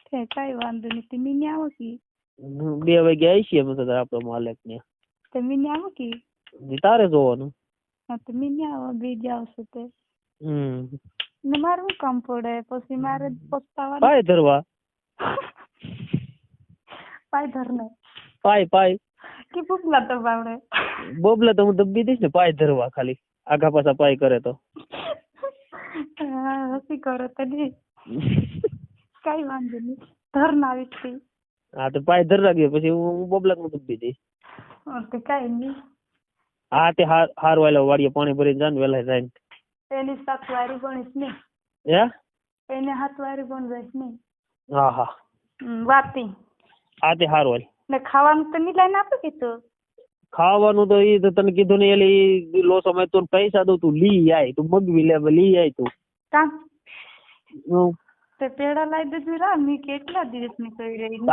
તે કઈ વાંધો નહીં. તમે ને આવો કે 2 વાગે આવી છીએ અમે તો આપણો માલિક ને. તમે ને આવો કે તારે જોવાનું. હા તમે ને આવો બે જાવ છો તે હમ ને મારે શું કામ પડે પછી મારે પસ્તાવા પાય ધરવા. પાય ધરને પાય કે ભૂખલા તો બાવડે બોબલા તો હું દબી દઈશ ને. પાય ધરવા ખાલી આગા પાછા પાય કરે તો. હસી કરો તો નહીં કઈ વાંધો નહીં ધર ના આવી. હા તો પાય ધર રાખીએ પછી હું બોબલા હું દબી દઈશ. તો કઈ નહીં. હા તે હાર વાયલા વાડીએ પાણી ભરીને જાન વેલા જાય. એની 7 વારી બનીશ નહીં. હે એને 7 વારી બન જઈશ નહીં. હા હા વાતી હા તે હાર વાય ને ખાવાનું તો નહીં લઈને આપે કે તું ખાવાનું તો એ તો તને કીધું ને એલી લો સમય તું પૈસા દઉં તું લઈ આય તું મગવી લે લઈ આય તું. કાં તે પેડા લાવી દેજો રા. મેં કેટલા દિવસ ની કરી રહી